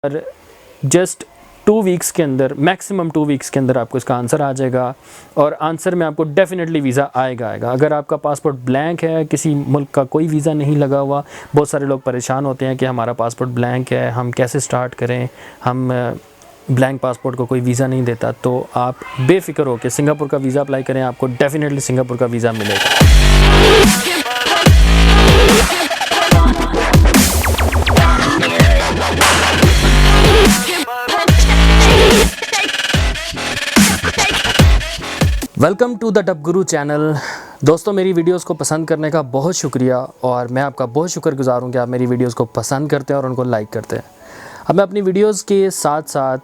और just 2 weeks के अंदर, मैक्सिमम 2 वीक्स के अंदर आपको इसका आंसर आ जाएगा और आंसर में आपको डेफिनेटली वीज़ा आएगा। अगर आपका पासपोर्ट ब्लैंक है, किसी मुल्क का कोई वीज़ा नहीं लगा हुआ, बहुत सारे लोग परेशान होते हैं कि हमारा पासपोर्ट ब्लैंक है, हम कैसे स्टार्ट करें, हम ब्लैंक पासपोर्ट को कोई वीज़ा नहीं देता, तो आप बेफिक्र होकर सिंगापुर का वीज़ा अप्लाई करें, आपको डेफिनेटली सिंगापुर का वीज़ा मिलेगा। Welcome to the top Guru channel. दोस्तों, मेरी वीडियोस को पसंद करने का बहुत शुक्रिया और मैं आपका बहुत शुक्रगुजार हूँ कि आप मेरी वीडियोस को पसंद करते हैं और उनको लाइक करते हैं। अब मैं अपनी वीडियोस के साथ साथ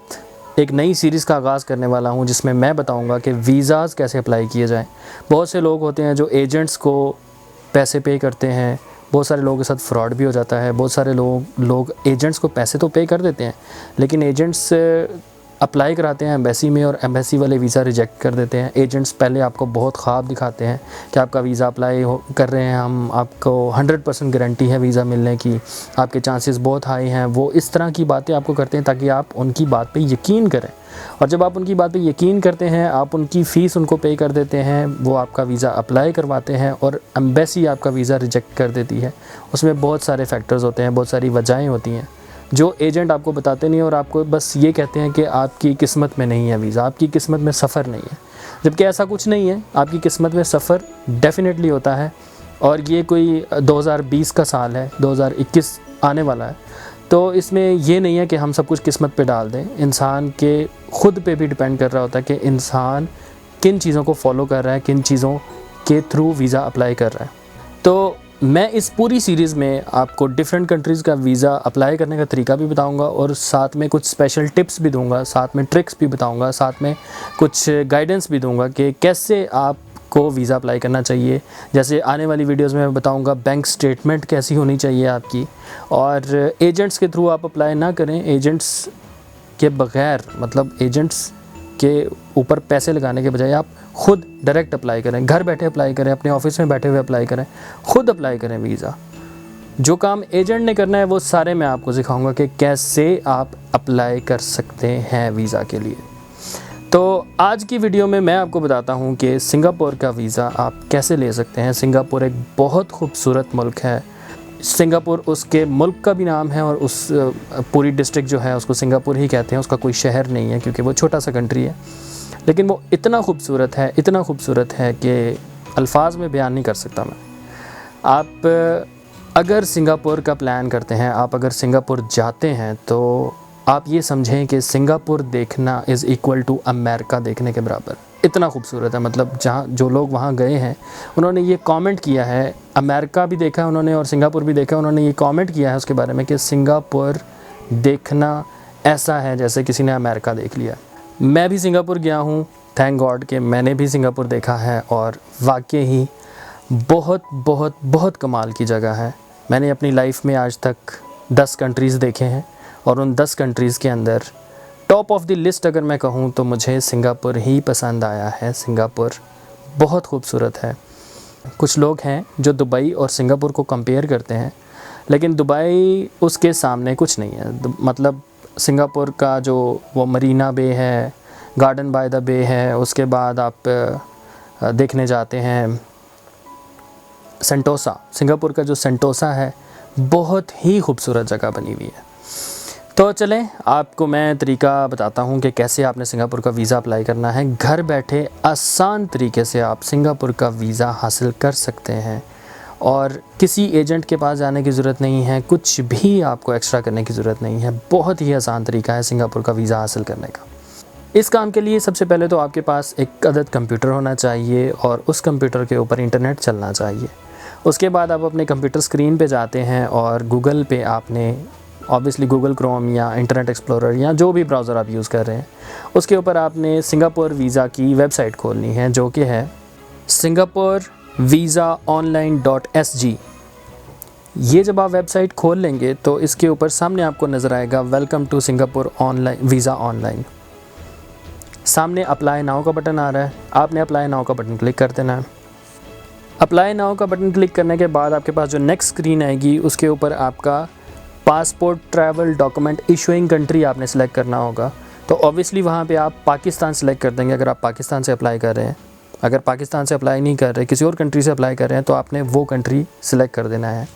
एक नई सीरीज़ का आगाज़ करने वाला हूँ जिसमें मैं बताऊँगा कि वीज़ाज़ कैसे अप्लाई किए जाएँ। बहुत से लोग होते हैं जो एजेंट्स को पैसे पे करते हैं, बहुत सारे लोगों के साथ फ्रॉड भी हो जाता है। बहुत सारे लोग एजेंट्स को पैसे तो पे कर देते हैं, लेकिन एजेंट्स अप्लाई कराते हैं एम्बेसी में और एम्बेसी वाले वीज़ा रिजेक्ट कर देते हैं। एजेंट्स पहले आपको बहुत ख्वाब दिखाते हैं कि आपका वीज़ा अप्लाई कर रहे हैं, हम आपको 100% गारंटी है वीज़ा मिलने की, आपके चांसेस बहुत हाई हैं। वो इस तरह की बातें आपको करते हैं ताकि आप उनकी बात पे यकीन करें, और जब आप उनकी बात पे यकीन करते हैं, आप उनकी फ़ीस उनको पे कर देते हैं, वो आपका वीज़ा अप्लाई करवाते हैं और एम्बेसी आपका वीज़ा रिजेक्ट कर देती है। उसमें बहुत सारे फैक्टर्स होते हैं, बहुत सारी वजहें होती हैं जो एजेंट आपको बताते नहीं और आपको बस ये कहते हैं कि आपकी किस्मत में नहीं है वीज़ा, आपकी किस्मत में सफ़र नहीं है, जबकि ऐसा कुछ नहीं है। आपकी किस्मत में सफ़र डेफिनेटली होता है और ये कोई 2020 का साल है, 2021 आने वाला है, तो इसमें ये नहीं है कि हम सब कुछ किस्मत पे डाल दें। इंसान के ख़ुद पे भी डिपेंड कर रहा होता है कि इंसान किन चीज़ों को फॉलो कर रहा है, किन चीज़ों के थ्रू वीज़ा अप्लाई कर रहा है। तो मैं इस पूरी सीरीज़ में आपको डिफरेंट कंट्रीज़ का वीज़ा अप्लाई करने का तरीका भी बताऊंगा और साथ में कुछ स्पेशल टिप्स भी दूंगा, साथ में ट्रिक्स भी बताऊंगा, साथ में कुछ गाइडेंस भी दूंगा कि कैसे आपको वीज़ा अप्लाई करना चाहिए। जैसे आने वाली वीडियोस में मैं बताऊंगा बैंक स्टेटमेंट कैसी होनी चाहिए आपकी, और एजेंट्स के थ्रू आप अप्लाई ना करें। एजेंट्स के बग़ैर, मतलब एजेंट्स के ऊपर पैसे लगाने के बजाय आप ख़ुद डायरेक्ट अप्लाई करें, घर बैठे अप्लाई करें, अपने ऑफिस में बैठे हुए अप्लाई करें, ख़ुद अप्लाई करें वीज़ा। जो काम एजेंट ने करना है वो सारे मैं आपको सिखाऊंगा कि कैसे आप अप्लाई कर सकते हैं वीज़ा के लिए। तो आज की वीडियो में मैं आपको बताता हूं कि सिंगापुर का वीज़ा आप कैसे ले सकते हैं। सिंगापुर एक बहुत खूबसूरत मुल्क है। सिंगापुर उसके मुल्क का भी नाम है और उस पूरी डिस्ट्रिक्ट जो है उसको सिंगापुर ही कहते हैं, उसका कोई शहर नहीं है क्योंकि वो छोटा सा कंट्री है, लेकिन वो इतना खूबसूरत है, इतना खूबसूरत है कि अल्फाज में बयान नहीं कर सकता मैं। आप अगर सिंगापुर का प्लान करते हैं, आप अगर सिंगापुर जाते हैं, तो आप ये समझें कि सिंगापुर देखना इज़ इक्वल टू अमेरिका देखने के बराबर। इतना खूबसूरत है, मतलब जहाँ जो लोग वहाँ गए हैं उन्होंने ये कमेंट किया है, अमेरिका भी देखा है उन्होंने और सिंगापुर भी देखा, उन्होंने ये कमेंट किया है उसके बारे में कि सिंगापुर देखना ऐसा है जैसे किसी ने अमेरिका देख लिया। मैं भी सिंगापुर गया हूँ, थैंक गॉड कि मैंने भी सिंगापुर देखा है और वाकई ही बहुत बहुत बहुत कमाल की जगह है। मैंने अपनी लाइफ में आज तक 10 कंट्रीज़ देखे हैं और उन 10 कंट्रीज़ के अंदर टॉप ऑफ द लिस्ट अगर मैं कहूँ तो मुझे सिंगापुर ही पसंद आया है। सिंगापुर बहुत खूबसूरत है। कुछ लोग हैं जो दुबई और सिंगापुर को कंपेयर करते हैं, लेकिन दुबई उसके सामने कुछ नहीं है। मतलब सिंगापुर का जो वो मरीना बे है, गार्डन बाय द बे है, उसके बाद आप देखने जाते हैं सेंटोसा। सिंगापुर का जो सेंटोसा है बहुत ही खूबसूरत जगह बनी हुई है। तो चलें आपको मैं तरीका बताता हूं कि कैसे आपने सिंगापुर का वीज़ा अप्लाई करना है। घर बैठे आसान तरीके से आप सिंगापुर का वीज़ा हासिल कर सकते हैं और किसी एजेंट के पास जाने की ज़रूरत नहीं है, कुछ भी आपको एक्स्ट्रा करने की ज़रूरत नहीं है। बहुत ही आसान तरीका है सिंगापुर का वीज़ा हासिल करने का। इस काम के लिए सबसे पहले तो आपके पास एक अदद कंप्यूटर होना चाहिए और उस कंप्यूटर के ऊपर इंटरनेट चलना चाहिए। उसके बाद आप अपने कंप्यूटर स्क्रीन पे जाते हैं और गूगल पे आपने ऑब्वियसली गूगल क्रोम या इंटरनेट एक्सप्लोरर या जो भी ब्राउज़र आप यूज़ कर रहे हैं उसके ऊपर आपने सिंगापुर वीज़ा की वेबसाइट खोलनी है, जो कि है singaporevisaonline.sg। ये जब आप वेबसाइट खोल लेंगे तो इसके ऊपर सामने आपको नज़र आएगा welcome to Singapore online visa online. सामने अप्लाई नाउ का बटन आ रहा है, आपने अप्लाई नाउ का बटन क्लिक कर देना है। अप्लाई नाउ का बटन क्लिक करने के बाद आपके पास जो नेक्स्ट स्क्रीन आएगी उसके ऊपर आपका passport travel document issuing country आपने सेलेक्ट करना होगा। तो ऑब्वियसली वहाँ पे आप पाकिस्तान सेलेक्ट कर देंगे अगर आप पाकिस्तान से अप्लाई कर रहे हैं। अगर पाकिस्तान से अप्लाई नहीं कर रहे, किसी और कंट्री से अप्लाई कर रहे हैं, तो आपने वो कंट्री सेलेक्ट कर देना है।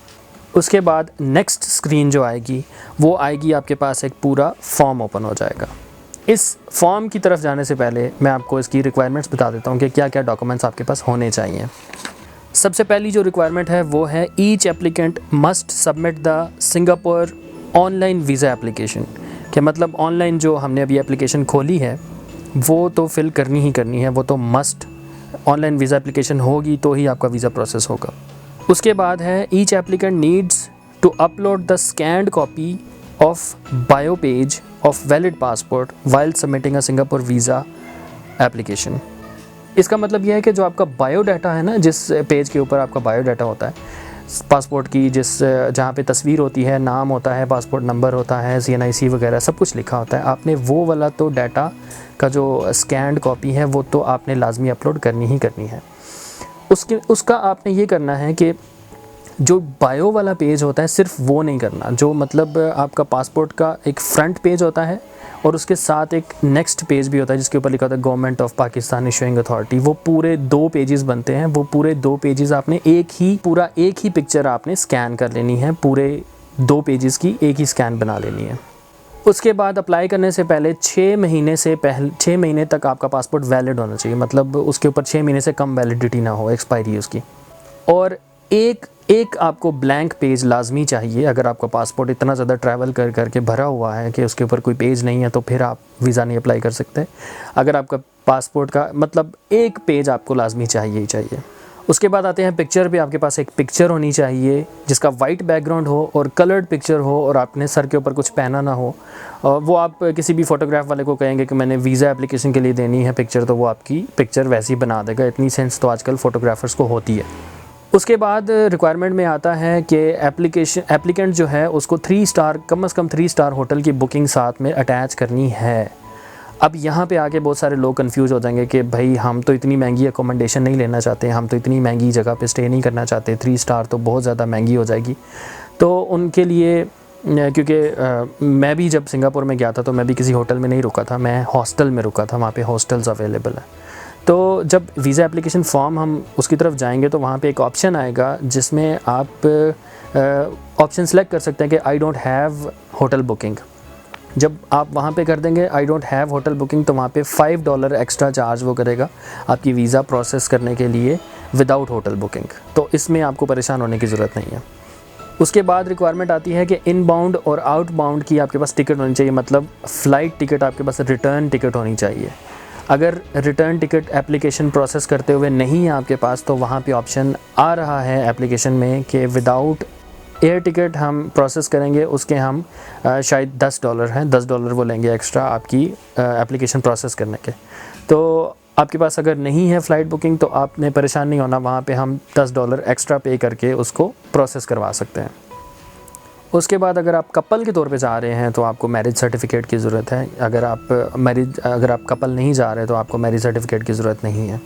उसके बाद नेक्स्ट स्क्रीन जो आएगी वो आएगी, आपके पास एक पूरा फॉर्म ओपन हो जाएगा। इस फॉर्म की तरफ जाने से पहले मैं आपको इसकी रिक्वायरमेंट्स बता देता हूँ कि क्या क्या डॉक्यूमेंट्स आपके पास होने चाहिए। सबसे पहली जो रिक्वायरमेंट है वो है each applicant must submit the Singapore online visa application. कि मतलब ऑनलाइन जो हमने अभी एप्लीकेशन खोली है वो तो फिल करनी ही करनी है, वो तो मस्ट ऑनलाइन वीज़ा एप्लीकेशन होगी तो ही आपका वीज़ा प्रोसेस होगा। उसके बाद है each applicant needs to upload the scanned copy of bio page of valid passport while submitting a Singapore visa application. इसका मतलब यह है कि जो आपका बायोडाटा है ना, जिस पेज के ऊपर आपका बायोडाटा होता है पासपोर्ट की, जहाँ पे तस्वीर होती है, नाम होता है, पासपोर्ट नंबर होता है, CNIC वगैरह सब कुछ लिखा होता है, आपने वो वाला तो डाटा का जो स्कैन्ड कॉपी है वो तो आपने लाजमी अपलोड करनी ही करनी है। उसका आपने ये करना है कि जो बायो वाला पेज होता है सिर्फ वो नहीं करना, जो मतलब आपका पासपोर्ट का एक फ्रंट पेज होता है और उसके साथ एक नेक्स्ट पेज भी होता है जिसके ऊपर लिखा होता है government of Pakistan issuing authority. वो पूरे 2 पेजेस बनते हैं। वो पूरे 2 पेजेस आपने एक ही पिक्चर आपने स्कैन कर लेनी है, पूरे 2 पेजेस की एक ही स्कैन बना लेनी है। उसके बाद अप्लाई करने से पहले 6 महीने तक आपका पासपोर्ट वैलिड होना चाहिए, मतलब उसके ऊपर 6 महीने से कम वैलिडिटी ना हो, एक्सपायरी उसकी। और एक आपको ब्लैंक पेज लाजमी चाहिए। अगर आपका पासपोर्ट इतना ज़्यादा ट्रैवल कर करके भरा हुआ है कि उसके ऊपर कोई पेज नहीं है तो फिर आप वीज़ा नहीं अप्लाई कर सकते। अगर आपका पासपोर्ट का मतलब एक पेज आपको लाजमी चाहिए ही चाहिए। उसके बाद आते हैं पिक्चर पे। आपके पास एक पिक्चर होनी चाहिए जिसका वाइट बैकग्राउंड हो और कलर्ड पिक्चर हो और आपने सर के ऊपर कुछ पहना ना हो। वो आप किसी भी फ़ोटोग्राफ वाले को कहेंगे कि मैंने वीज़ा एप्लीकेशन के लिए देनी है पिक्चर, तो वो आपकी पिक्चर वैसी बना देगा। इतनी सेंस तो आजकल फ़ोटोग्राफर्स को होती है। उसके बाद रिक्वायरमेंट में आता है कि एप्लीकेंट जो है उसको 3 स्टार, कम से कम 3 स्टार होटल की बुकिंग साथ में अटैच करनी है। अब यहाँ पे आके बहुत सारे लोग कंफ्यूज हो जाएंगे कि भाई हम तो इतनी महंगी अकोमोडेशन नहीं लेना चाहते, हम तो इतनी महंगी जगह पे स्टे नहीं करना चाहते, 3 स्टार तो बहुत ज़्यादा महंगी हो जाएगी। तो उनके लिए, क्योंकि मैं भी जब सिंगापुर में गया था तो मैं भी किसी होटल में नहीं रुका था, मैं हॉस्टल में रुका था। वहाँ पे हॉस्टल्स अवेलेबल है। तो जब वीज़ा एप्लीकेशन फॉर्म हम उसकी तरफ जाएंगे तो वहाँ पे एक ऑप्शन आएगा जिसमें आप ऑप्शन सेलेक्ट कर सकते हैं कि I don't have hotel booking. जब आप वहाँ पे कर देंगे I don't have hotel booking तो वहाँ पे $5 एक्स्ट्रा चार्ज वो करेगा आपकी वीज़ा प्रोसेस करने के लिए विदाउट होटल बुकिंग। तो इसमें आपको परेशान होने की ज़रूरत नहीं है। उसके बाद रिक्वायरमेंट आती है कि इनबाउंड और आउटबाउंड की आपके पास टिकट होनी चाहिए, मतलब फ़्लाइट टिकट आपके पास, रिटर्न टिकट होनी चाहिए। अगर रिटर्न टिकट एप्लीकेशन प्रोसेस करते हुए नहीं है आपके पास तो वहाँ पे ऑप्शन आ रहा है एप्लीकेशन में कि विदाउट एयर टिकट हम प्रोसेस करेंगे, उसके हम शायद $10 हैं, $10 वो लेंगे एक्स्ट्रा आपकी एप्लीकेशन प्रोसेस करने के। तो आपके पास अगर नहीं है फ़्लाइट बुकिंग तो आपने परेशान नहीं होना, वहाँ पे हम $10 एक्स्ट्रा पे करके उसको प्रोसेस करवा सकते हैं। उसके बाद अगर आप कपल के तौर पे जा रहे हैं तो आपको मैरिज सर्टिफिकेट की ज़रूरत है। अगर आप कपल नहीं जा रहे तो आपको मैरिज सर्टिफिकेट की ज़रूरत नहीं है।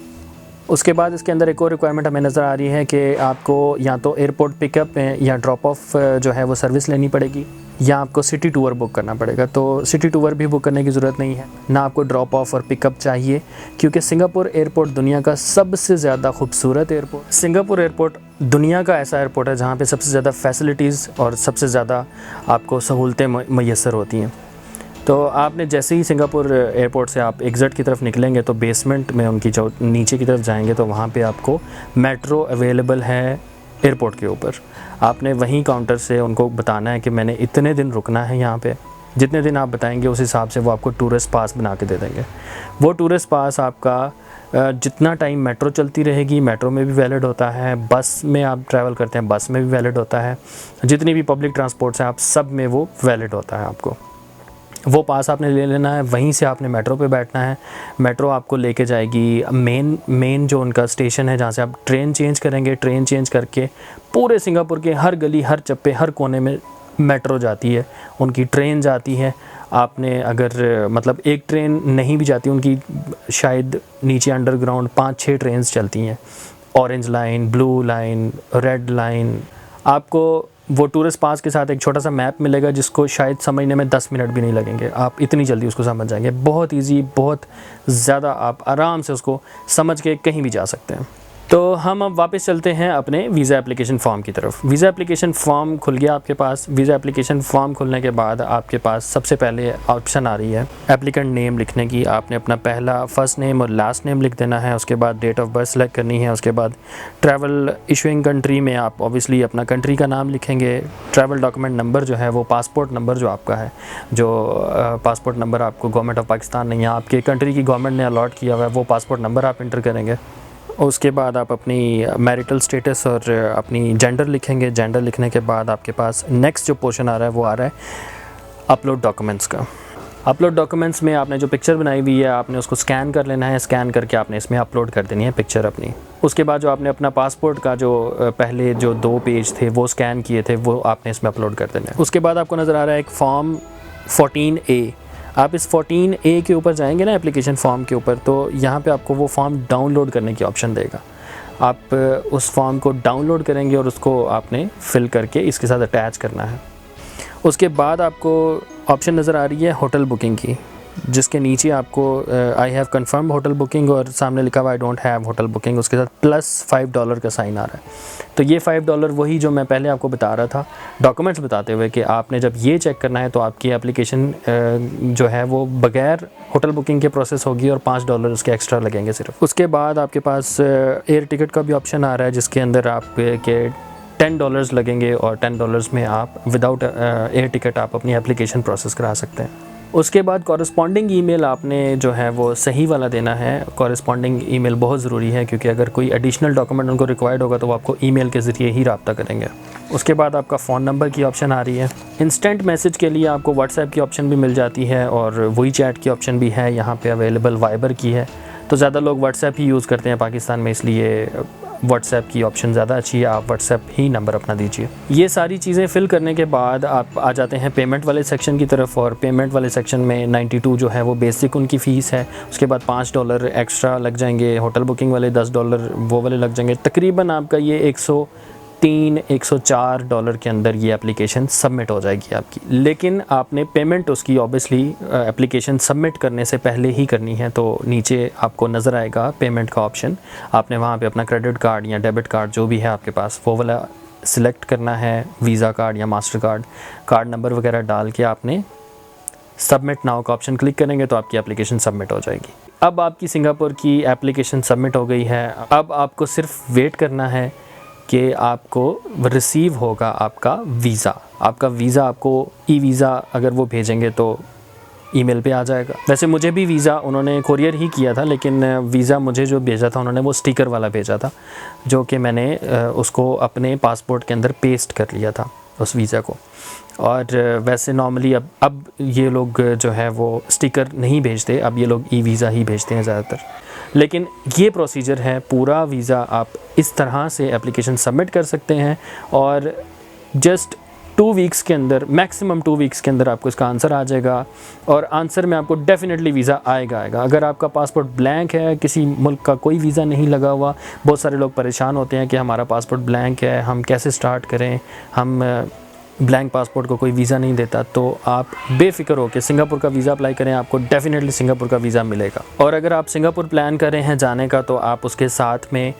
उसके बाद इसके अंदर एक और रिक्वायरमेंट हमें नज़र आ रही है कि आपको या तो एयरपोर्ट पिकअप या ड्रॉप ऑफ जो है वो सर्विस लेनी पड़ेगी, या आपको सिटी टूर बुक करना पड़ेगा। तो सिटी टूर भी बुक करने की ज़रूरत नहीं है, ना आपको ड्रॉप ऑफ और पिकअप चाहिए, क्योंकि सिंगापुर एयरपोर्ट दुनिया का सबसे ज़्यादा खूबसूरत एयरपोर्ट, सिंगापुर एयरपोर्ट दुनिया का ऐसा एयरपोर्ट है जहाँ पे सबसे ज़्यादा फैसिलिटीज़ और सबसे ज़्यादा आपको सहूलतें मैसर होती हैं। तो आपने जैसे ही सिंगापुर एयरपोर्ट से आप एग्ज़िट की तरफ निकलेंगे तो बेसमेंट में उनकी जो नीचे की तरफ जाएंगे तो वहाँ पे आपको मेट्रो अवेलेबल है एयरपोर्ट के ऊपर। आपने वहीं काउंटर से उनको बताना है कि मैंने इतने दिन रुकना है यहाँ पे। जितने दिन आप बताएंगे उस हिसाब से वो आपको टूरिस्ट पास बना के दे देंगे। वो टूरिस्ट पास आपका जितना टाइम मेट्रो चलती रहेगी मेट्रो में भी वैलिड होता है, बस में आप ट्रैवल करते हैं बस में भी वैलिड होता है, जितनी भी पब्लिक ट्रांसपोर्ट्स हैं आप सब में वो वैलिड होता है। आपको वो पास आपने ले लेना है, वहीं से आपने मेट्रो पे बैठना है। मेट्रो आपको लेके जाएगी मेन जो उनका स्टेशन है जहाँ से आप ट्रेन चेंज करेंगे। ट्रेन चेंज करके पूरे सिंगापुर के हर गली, हर चप्पे, हर कोने में मेट्रो जाती है, उनकी ट्रेन जाती है। आपने अगर मतलब एक ट्रेन नहीं भी जाती, उनकी शायद नीचे अंडरग्राउंड 5-6 ट्रेन्स चलती हैं, orange line, blue line, red line. आपको वो टूरिस्ट पास के साथ एक छोटा सा मैप मिलेगा जिसको शायद समझने में 10 मिनट भी नहीं लगेंगे, आप इतनी जल्दी उसको समझ जाएंगे। बहुत ईजी, बहुत ज़्यादा, आप आराम से उसको समझ के कहीं भी जा सकते हैं। तो हम अब वापस चलते हैं अपने वीज़ा एप्लीकेशन फॉर्म की तरफ। वीज़ा एप्लीकेशन फॉर्म खुल गया आपके पास। वीज़ा एप्लीकेशन फॉर्म खुलने के बाद आपके पास सबसे पहले ऑप्शन आ रही है एप्लीकेंट नेम लिखने की। आपने अपना पहला फर्स्ट नेम और लास्ट नेम लिख देना है। उसके बाद डेट ऑफ बर्थ सेलेक्ट करनी है। उसके बाद ट्रैवल इशूइंग कंट्री में आप ऑब्वियसली अपना कंट्री का नाम लिखेंगे। ट्रैवल डॉक्यूमेंट नंबर जो है वो पासपोर्ट नंबर जो आपका है, जो पासपोर्ट नंबर आपको गवर्नमेंट ऑफ पाकिस्तान नहीं है, आपके कंट्री की गवर्नमेंट ने अलॉट किया हुआ है, वो पासपोर्ट नंबर आप इंटर करेंगे। उसके बाद आप अपनी मैरिटल स्टेटस और अपनी जेंडर लिखेंगे। जेंडर लिखने के बाद आपके पास नेक्स्ट जो पोर्शन आ रहा है वो आ रहा है अपलोड डॉक्यूमेंट्स का। अपलोड डॉक्यूमेंट्स में आपने जो पिक्चर बनाई हुई है आपने उसको स्कैन कर लेना है। स्कैन करके आपने इसमें अपलोड कर देनी है पिक्चर अपनी। उसके बाद जो आपने अपना पासपोर्ट का जो पहले जो 2 पेज थे वो स्कैन किए थे वो आपने इसमें अपलोड कर देना है। उसके बाद आपको नज़र आ रहा है एक फॉर्म 14A। आप इस 14A के ऊपर जाएंगे ना, एप्लीकेशन फॉर्म के ऊपर, तो यहाँ पे आपको वो फॉर्म डाउनलोड करने की ऑप्शन देगा। आप उस फॉर्म को डाउनलोड करेंगे और उसको आपने फिल करके इसके साथ अटैच करना है। उसके बाद आपको ऑप्शन नज़र आ रही है होटल बुकिंग की, जिसके नीचे आपको I have confirmed hotel booking और सामने लिखा हुआ I don't have hotel booking, उसके साथ प्लस $5 का साइन आ रहा है। तो ये $5 वही जो मैं पहले आपको बता रहा था डॉक्यूमेंट्स बताते हुए कि आपने जब ये चेक करना है तो आपकी एप्लीकेशन जो है वो बगैर होटल बुकिंग के प्रोसेस होगी और $5 उसके एक्स्ट्रा लगेंगे सिर्फ। उसके बाद आपके पास एयर टिकट का भी ऑप्शन आ रहा है जिसके अंदर आप के $10 लगेंगे और $10 में आप विदाउट एयर टिकट आप अपनी एप्लीकेशन प्रोसेस करा सकते हैं। उसके बाद कॉरेस्पॉन्डिंग ईमेल आपने जो है वो सही वाला देना है। कॉरेस्पॉन्डिंग ईमेल बहुत ज़रूरी है क्योंकि अगर कोई एडिशनल डॉक्यूमेंट उनको रिक्वायर्ड होगा तो वो आपको ईमेल के ज़रिए ही रब्ता करेंगे। उसके बाद आपका फ़ोन नंबर की ऑप्शन आ रही है। इंस्टेंट मैसेज के लिए आपको व्हाट्सएप की ऑप्शन भी मिल जाती है और वही चैट की ऑप्शन भी है यहाँ पे अवेलेबल। वाइबर की है तो ज़्यादा लोग व्हाट्सएप ही यूज़ करते हैं पाकिस्तान में, इसलिए व्हाट्सएप की ऑप्शन ज़्यादा अच्छी है। आप व्हाट्सएप ही नंबर अपना दीजिए। ये सारी चीज़ें फिल करने के बाद आप आ जाते हैं पेमेंट वाले सेक्शन की तरफ और पेमेंट वाले सेक्शन में 92 जो है वो बेसिक उनकी फ़ीस है। उसके बाद $5 एक्स्ट्रा लग जाएंगे। होटल बुकिंग वाले $10 वो वाले लग जाएंगे। तकरीबन आपका ये $103-104 के अंदर ये एप्लीकेशन सबमिट हो जाएगी आपकी। लेकिन आपने पेमेंट उसकी ऑब्वियसली एप्लीकेशन सबमिट करने से पहले ही करनी है। तो नीचे आपको नज़र आएगा पेमेंट का ऑप्शन। आपने वहाँ पे अपना क्रेडिट कार्ड या डेबिट कार्ड जो भी है आपके पास वो वाला सिलेक्ट करना है, वीज़ा कार्ड या मास्टर कार्ड, कार्ड नंबर वगैरह डाल के आपने सबमिट नाउ का ऑप्शन क्लिक करेंगे तो आपकी एप्लीकेशन सबमिट हो जाएगी। अब आपकी सिंगापुर की एप्लीकेशन सबमिट हो गई है। अब आपको सिर्फ वेट करना है कि आपको रिसीव होगा आपका वीज़ा। आपका वीज़ा आपको ई-वीज़ा अगर वो भेजेंगे तो ईमेल पे आ जाएगा। वैसे मुझे भी वीज़ा उन्होंने कोरियर ही किया था, लेकिन वीज़ा मुझे जो भेजा था उन्होंने वो स्टिकर वाला भेजा था जो कि मैंने उसको अपने पासपोर्ट के अंदर पेस्ट कर लिया था उस वीज़ा को। और वैसे नॉर्मली अब ये लोग जो है वो स्टिकर नहीं भेजते, अब ये लोग ई-वीज़ा ही भेजते हैं ज़्यादातर। लेकिन ये प्रोसीजर है पूरा। वीज़ा आप इस तरह से एप्लीकेशन सबमिट कर सकते हैं और जस्ट 2 वीक्स के अंदर, मैक्सिमम 2 वीक्स के अंदर आपको इसका आंसर आ जाएगा। और आंसर में आपको डेफिनेटली वीज़ा आएगा। अगर आपका पासपोर्ट ब्लैंक है, किसी मुल्क का कोई वीज़ा नहीं लगा हुआ, बहुत सारे लोग परेशान होते हैं कि हमारा पासपोर्ट ब्लैंक है, हम कैसे स्टार्ट करें, हम ब्लैंक पासपोर्ट को कोई वीज़ा नहीं देता, तो आप बेफिक्र हो के सिंगापुर का वीज़ा अप्लाई करें, आपको डेफिनेटली सिंगापुर का वीज़ा मिलेगा। और अगर आप सिंगापुर प्लान कर रहे हैं जाने का तो आप उसके साथ में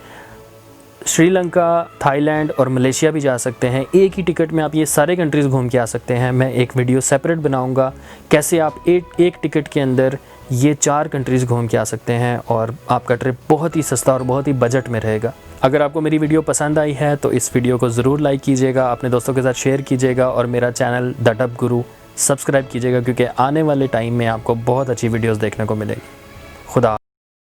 श्रीलंका, थाईलैंड और मलेशिया भी जा सकते हैं। एक ही टिकट में आप ये सारे कंट्रीज़ घूम के आ सकते हैं। मैं एक वीडियो सेपरेट बनाऊंगा कैसे आप एक टिकट के अंदर ये 4 कंट्रीज़ घूम के आ सकते हैं और आपका ट्रिप बहुत ही सस्ता और बहुत ही बजट में रहेगा। अगर आपको मेरी वीडियो पसंद आई है तो इस वीडियो को ज़रूर लाइक कीजिएगा, अपने दोस्तों के साथ शेयर कीजिएगा और मेरा channel the dub Guru subscribe कीजिएगा क्योंकि आने वाले टाइम में आपको बहुत अच्छी वीडियोस देखने को मिलेगी। खुदा।